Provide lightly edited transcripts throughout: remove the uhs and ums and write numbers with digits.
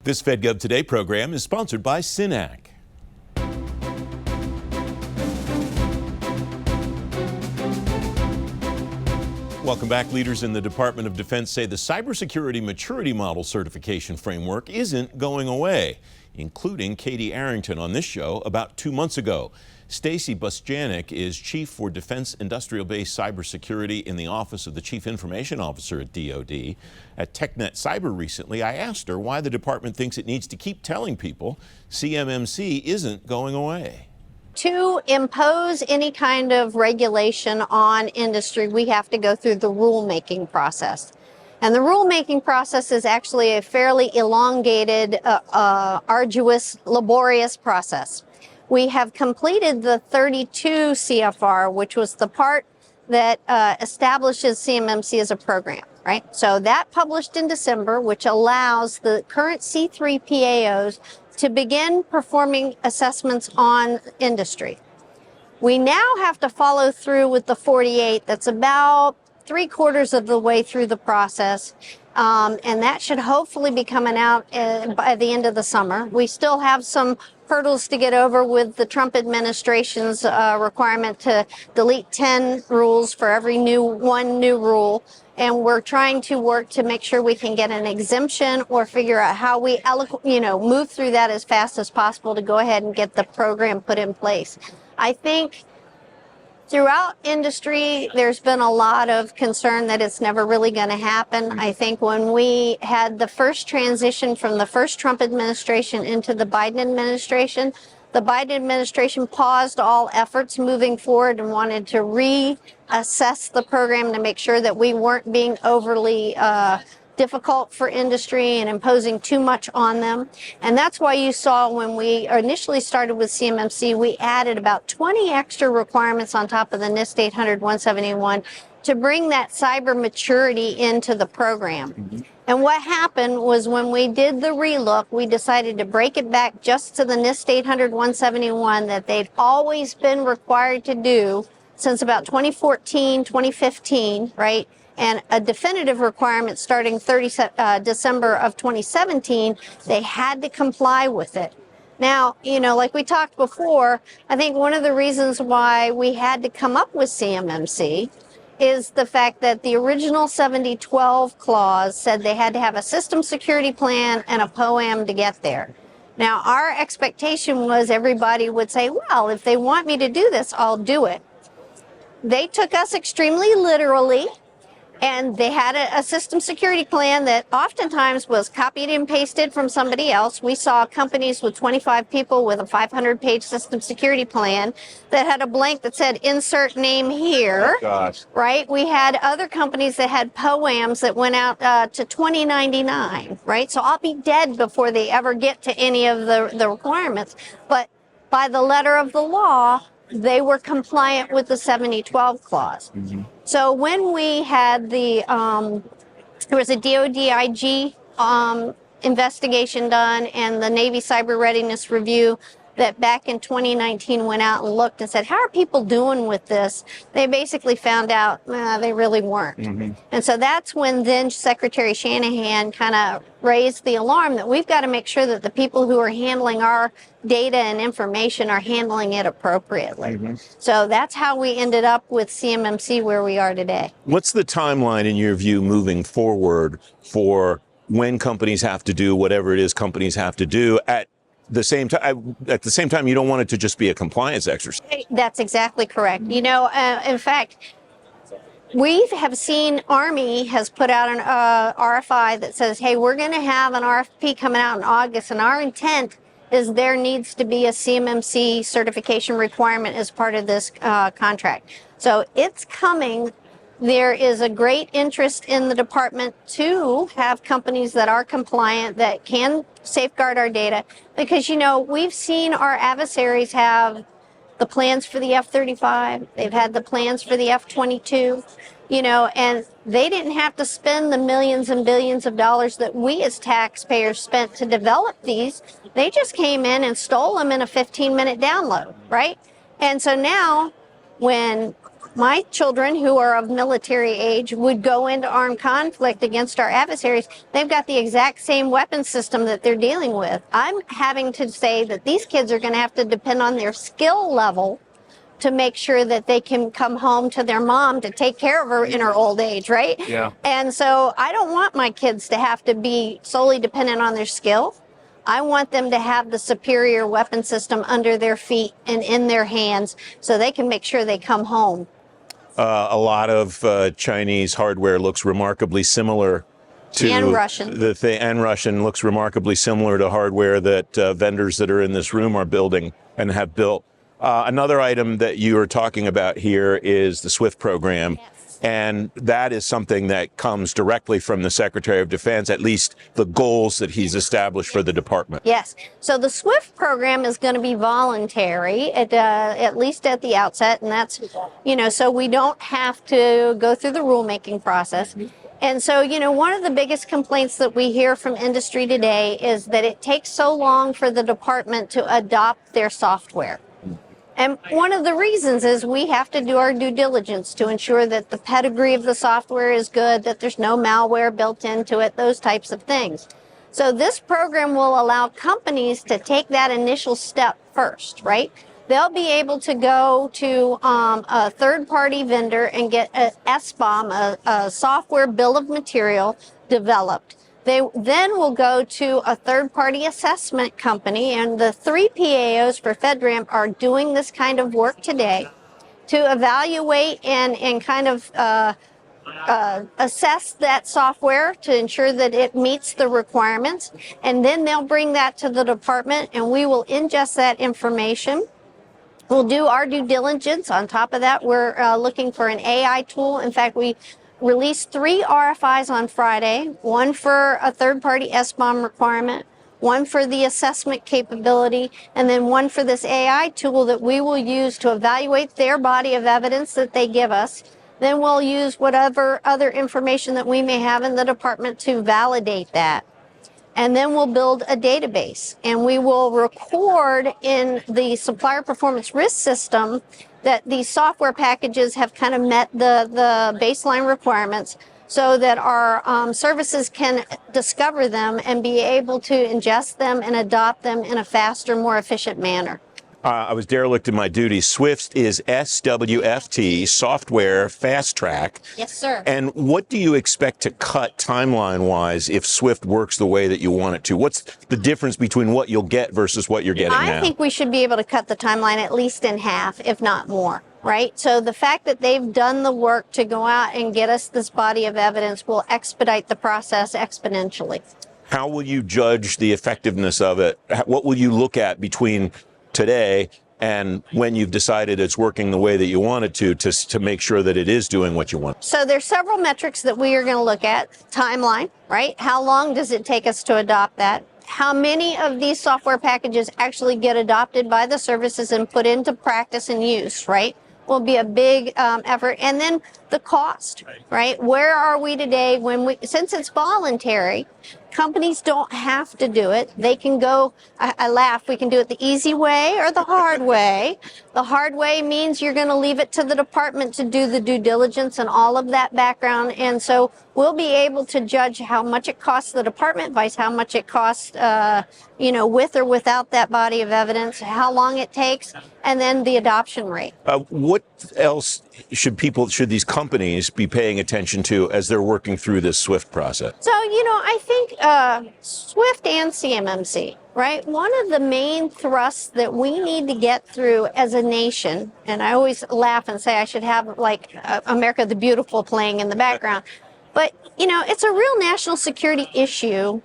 This FedGov Today program is sponsored by SYNAC. Welcome back. Leaders in the Department of Defense say the Cybersecurity Maturity Model Certification Framework isn't going away, including Katie Arrington on this show about 2 months ago. Stacy Bostjanick is Chief for Defense Industrial Base Cybersecurity in the Office of the Chief Information Officer at DoD. At TechNet Cyber recently, I asked her why the department thinks it needs to keep telling people CMMC isn't going away. To impose any kind of regulation on industry, we have to go through the rulemaking process. And the rulemaking process is actually a fairly elongated, arduous, laborious process. We have completed the 32 CFR, which was the part that establishes CMMC as a program, right? So that published in December, which allows the current C3 PAOs to begin performing assessments on industry. We now have to follow through with the 48. That's about 3/4 of the way through the process. And that should hopefully be coming out by the end of the summer. We still have some hurdles to get over with the Trump administration's requirement to delete 10 rules for every one new rule. And we're trying to work to make sure we can get an exemption or figure out how we move through that as fast as possible to go ahead and get the program put in place. I think throughout industry, there's been a lot of concern that it's never really going to happen. I think when we had the first transition from the first Trump administration into the Biden administration, the Biden administration paused all efforts moving forward and wanted to reassess the program to make sure that we weren't being overly difficult for industry and imposing too much on them. And that's why you saw when we initially started with CMMC, we added about 20 extra requirements on top of the NIST 800-171 to bring that cyber maturity into the program. And what happened was when we did the relook, we decided to break it back just to the NIST 800-171 that they've always been required to do since about 2014, 2015, right? And a definitive requirement starting December of 2017, they had to comply with it. Now, like we talked before, I think one of the reasons why we had to come up with CMMC is the fact that the original 7012 clause said they had to have a system security plan and a POAM to get there. Now, our expectation was everybody would say, well, if they want me to do this, I'll do it. They took us extremely literally. And they had a system security plan that oftentimes was copied and pasted from somebody else. We saw companies with 25 people with a 500-page system security plan that had a blank that said insert name here. Oh, gosh. Right? We had other companies that had POAMs that went out to 2099, right? So I'll be dead before they ever get to any of the requirements. But by the letter of the law, they were compliant with the 7012 clause. So when we had there was a DoD IG investigation done and the Navy Cyber Readiness Review that back in 2019 went out and looked and said, how are people doing with this? They basically found out they really weren't. And so that's when then Secretary Shanahan kind of raised the alarm that we've got to make sure that the people who are handling our data and information are handling it appropriately. So that's how we ended up with CMMC where we are today. What's the timeline in your view moving forward for when companies have to do whatever it is companies have to do at the same time, you don't want it to just be a compliance exercise? That's exactly correct. In fact, we have seen Army has put out an RFI that says, hey, we're going to have an RFP coming out in August, and our intent is there needs to be a CMMC certification requirement as part of this contract. So it's coming. There is a great interest in the department to have companies that are compliant, that can safeguard our data, because, we've seen our adversaries have the plans for the F-35. They've had the plans for the F-22, and they didn't have to spend the millions and billions of dollars that we as taxpayers spent to develop these. They just came in and stole them in a 15-minute download, right? And so now when my children who are of military age would go into armed conflict against our adversaries. They've got the exact same weapon system that they're dealing with. I'm having to say that these kids are going to have to depend on their skill level to make sure that they can come home to their mom to take care of her in her old age, right? Yeah. And so I don't want my kids to have to be solely dependent on their skill. I want them to have the superior weapon system under their feet and in their hands so they can make sure they come home. A lot of Chinese hardware looks remarkably similar to And Russian. And Russian looks remarkably similar to hardware that vendors that are in this room are building and have built. Another item that you are talking about here is the SWFT program. Yes. And that is something that comes directly from the Secretary of Defense, at least the goals that he's established for the department. Yes. So the SWFT program is going to be voluntary, at least at the outset. And that's, so we don't have to go through the rulemaking process. And so, one of the biggest complaints that we hear from industry today is that it takes so long for the department to adopt their software. And one of the reasons is we have to do our due diligence to ensure that the pedigree of the software is good, that there's no malware built into it, those types of things. So this program will allow companies to take that initial step first, right? They'll be able to go to a third-party vendor and get a SBOM, a software bill of material developed. They then will go to a third-party assessment company, and the 3 PAOs for FedRAMP are doing this kind of work today to evaluate and kind of assess that software to ensure that it meets the requirements. And then they'll bring that to the department, and we will ingest that information. We'll do our due diligence. On top of that, we're looking for an AI tool. In fact, we released 3 RFIs on Friday, one for a third-party SBOM requirement, one for the assessment capability, and then one for this AI tool that we will use to evaluate their body of evidence that they give us. Then we'll use whatever other information that we may have in the department to validate that. And then we'll build a database, and we will record in the supplier performance risk system that these software packages have kind of met the baseline requirements so that our services can discover them and be able to ingest them and adopt them in a faster, more efficient manner. I was derelict in my duties. SWFT is SWFT, Software Fast Track. Yes, sir. And what do you expect to cut timeline-wise if SWFT works the way that you want it to? What's the difference between what you'll get versus what you're getting now? I think we should be able to cut the timeline at least in half, if not more, right? So the fact that they've done the work to go out and get us this body of evidence will expedite the process exponentially. How will you judge the effectiveness of it? What will you look at between today and when you've decided it's working the way that you want it to make sure that it is doing what you want? So there's several metrics that we are going to look at. Timeline, right? How long does it take us to adopt that? How many of these software packages actually get adopted by the services and put into practice and use, right? Will be a big effort. And then the cost, right? Where are we today since it's voluntary, companies don't have to do it. They can go, I laugh, we can do it the easy way or the hard way. The hard way means you're going to leave it to the department to do the due diligence and all of that background. And so we'll be able to judge how much it costs the department versus how much it costs, with or without that body of evidence, how long it takes, and then the adoption rate. What else should these companies be paying attention to as they're working through this SWFT process? So, I think SWFT and CMMC, right? One of the main thrusts that we need to get through as a nation, and I always laugh and say I should have like America the Beautiful playing in the background, but, it's a real national security issue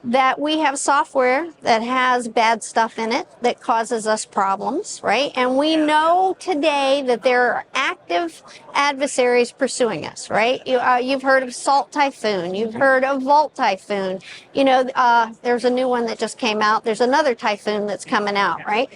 that we have software that has bad stuff in it that causes us problems, right? And we know today that there are active adversaries pursuing us, right? You've heard of Salt Typhoon. You've heard of Vault Typhoon. There's a new one that just came out. There's another Typhoon that's coming out, right?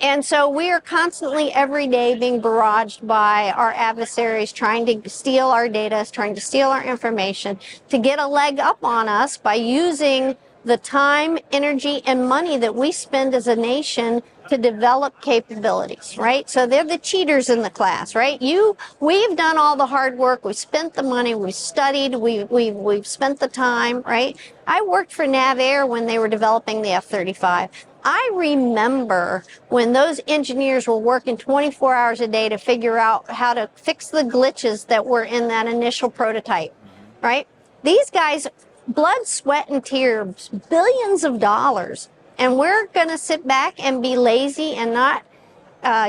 And so we are constantly every day being barraged by our adversaries trying to steal our data, trying to steal our information, to get a leg up on us by using the time, energy, and money that we spend as a nation to develop capabilities, right? So they're the cheaters in the class, right? We've done all the hard work, we've spent the money, we've studied, we've spent the time, right? I worked for NavAir when they were developing the F-35. I remember when those engineers were working 24 hours a day to figure out how to fix the glitches that were in that initial prototype, right? These guys, blood, sweat, and tears, billions of dollars, and we're going to sit back and be lazy and not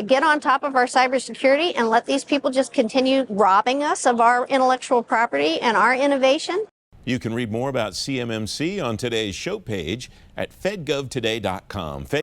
get on top of our cybersecurity and let these people just continue robbing us of our intellectual property and our innovation? You can read more about CMMC on today's show page at fedgovtoday.com.